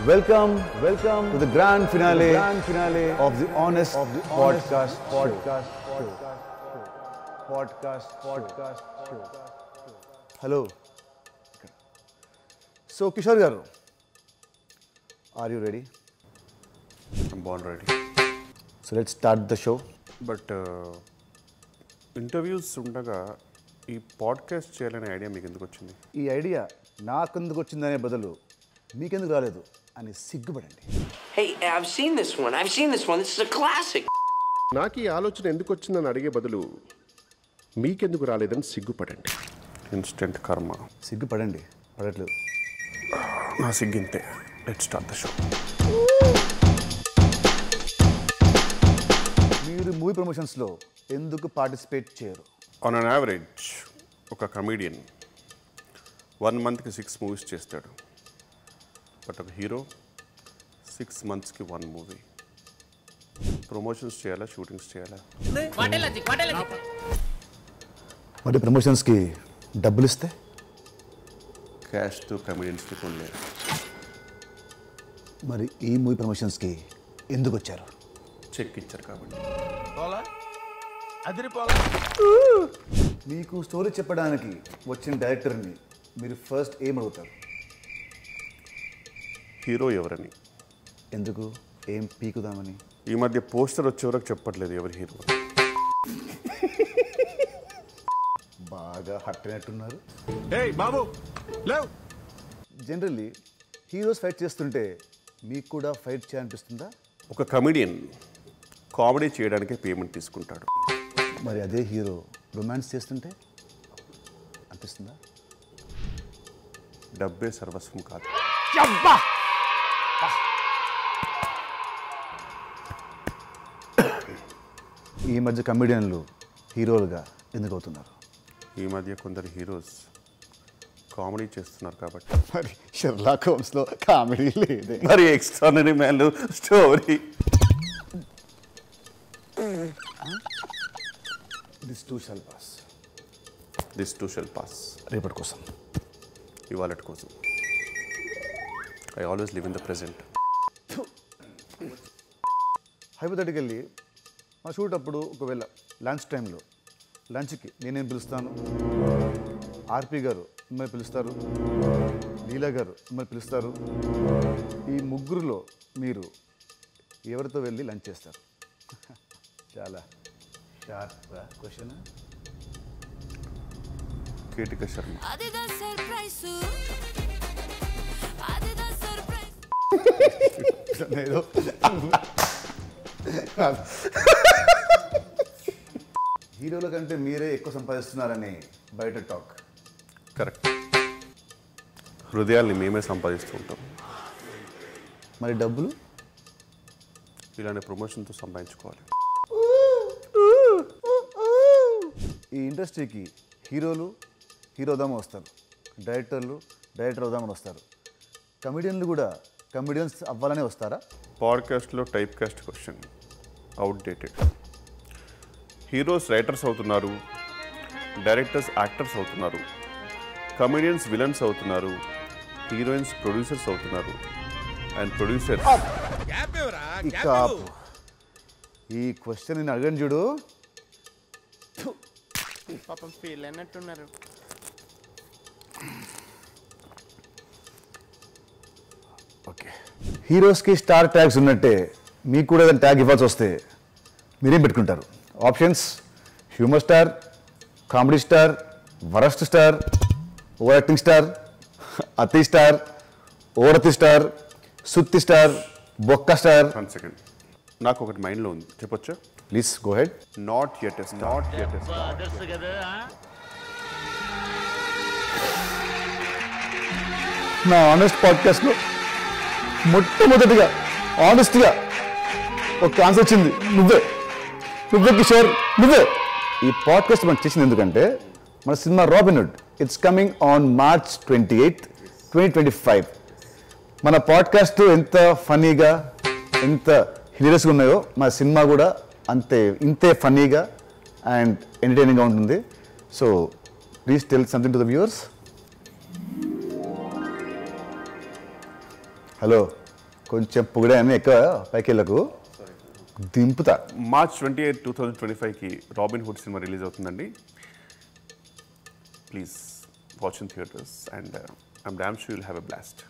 Welcome to the grand finale of the Honest Podcast Show. Hello. So, Kishore garu, are you ready? I'm born ready. So, let's start the show. But interviews ఉండగా ఈ podcast చేయాలనే idea మీకు ఎందుకు వచ్చింది? ఈ idea నాకెందుకు వచ్చిందనే బదులు మీకెందుకు రాలేదు అని సిగ్గుపడండి. Hey, I've seen this one. This is a classic. నాకు ఈ ఆలోచన ఎందుకు వచ్చిందని అడిగే బదులు మీకెందుకు రాలేదని సిగ్గుపడండి. ఇన్స్టెంట్ కర్మ. సిగ్గుపడండి, పడట్లేదు. నా సిగ్గింతే. Let's start the show. మీరు మూవీ ప్రమోషన్స్లో ఎందుకు పార్టిసిపేట్ చేయరు? ఆన్ అన్ యావరేజ్ ఒక కమీడియన్ 1 monthకి 6 movies చేస్తాడు. బట్ ఒక హీరో 6 monthsకి 1 movie. ప్రమోషన్స్ చేయాలా, షూటింగ్స్ చేయాలా? మరి ప్రమోషన్స్కి డబ్బులు ఇస్తే క్యాష్తో కమీడియన్స్కి కొనలేదు. మరి ఈ మూవీ ప్రమోషన్స్కి ఎందుకు వచ్చారు? చెక్ ఇచ్చారు కాబట్టి. మీకు స్టోరీ చెప్పడానికి వచ్చిన డైరెక్టర్ని మీరు ఫస్ట్ ఏం అడుగుతారు? హీరో ఎవరని. ఎందుకు? ఏం పీకుదామని? ఈ మధ్య పోస్టర్ వచ్చే వరకు చెప్పట్లేదు ఎవరి హీరో. బాగా హట్ అయినట్టున్నారు. బాబు జనరల్లీ హీరోస్ ఫైట్ చేస్తుంటే మీకు కూడా ఫైట్ చేయాలనిపిస్తుందా? ఒక కమెడియన్ కామెడీ చేయడానికే పేమెంట్ తీసుకుంటాడు. మరి అదే హీరో రొమాన్స్ చేస్తుంటే అనిపిస్తుందా? డబ్బే సర్వస్వం కాదు. ఈ మధ్య కమెడియన్లు హీరోలుగా ఎందుకు అవుతున్నారు? ఈ మధ్య కొందరు హీరోస్ కామెడీ చేస్తున్నారు కాబట్టి. మరి షెర్లాక్ హోమ్స్లో కామెడీ లేదే. మరి extraordinary man story. This two shall pass. రేపటి కోసం, ఇవాళ కోసం. I always live in the present. Hypothetically మా షూట్ అప్పుడు ఒకవేళ లంచ్ టైంలో లంచ్కి నేనేం పిలుస్తాను, ఆర్పి గారు మిమ్మల్ని పిలుస్తారు, లీలా గారు మిమ్మల్ని పిలుస్తారు. ఈ ముగ్గురులో మీరు ఎవరితో వెళ్ళి లంచ్ చేస్తారు? చాలా షార్ప్గా క్వశ్చన్. కేటిక శర్మ. ఏదో హీరోల కంటే మీరే ఎక్కువ సంపాదిస్తున్నారని బయట టాక్. కరెక్ట్. హృదయాల్ని మేమే సంపాదిస్తూ ఉంటాం. మరి డబ్బులు ఇలాంటి ప్రమోషన్తో సంపాదించుకోవాలి. ఈ ఇండస్ట్రీకి హీరోలు హీరోదామని వస్తారు, డైరెక్టర్ అవుదామని వస్తారు. కమెడియన్లు కూడా కమెడియన్స్ అవ్వాలనే వస్తారా? పాడ్కాస్ట్లో type cast question outdated. Heroes writers అవుతున్నారు, డైరెక్టర్స్ యాక్టర్స్ అవుతున్నారు, కమెడియన్స్ విలన్స్ అవుతున్నారు, హీరోయిన్స్ ప్రొడ్యూసర్స్ అవుతున్నారు, అండ్ ప్రొడ్యూసర్స్. ఈ క్వశ్చన్ నేను అడగను చూడు. పాపం ఫీల్ అయినట్టున్నారు. ఓకే, హీరోస్కి స్టార్ ట్యాగ్స్ ఉన్నట్టే మీకు కూడా ఏదైనా ట్యాగ్ ఇవ్వాల్సి వస్తే మీరేం పెట్టుకుంటారు? Options: humour star, comedy star, worst star, over acting star, అతి స్టార్, ఓరతి స్టార్, సుత్తి స్టార్, బొక్క స్టార్. 1 second. నాకు ఒకటి మైండ్లో ఉంది, చెప్పొచ్చా? Please go head. Not yet a star. నా ఆనెస్ట్ పాడ్కాస్ట్లో మొట్టమొదటిగా ఆనెస్ట్గా ఒక ఆన్సర్ వచ్చింది, నువ్వే కిషోర్, నువ్వే. ఈ పాడ్కాస్ట్ మనం చేసింది ఎందుకంటే మన cinema Robinhood it's coming on March 28, 2025. మన పాడ్కాస్ట్ ఎంత ఫన్నీగా, ఎంత హిలేరియస్గా ఉన్నాయో మన సినిమా కూడా ఇంతే ఫన్నీగా అండ్ ఎంటర్టైనింగ్గా ఉంటుంది. So please tell something to the viewers. Hello, కొంచెం పొగిడాను ఎక్కువ పైకి వెళ్ళకు దింపుతా. మార్చ్ 28, 2025కి రాబిన్ హుడ్ సినిమా రిలీజ్ అవుతుందండి. Please watch in theatres and I'm damn sure you'll have a blast.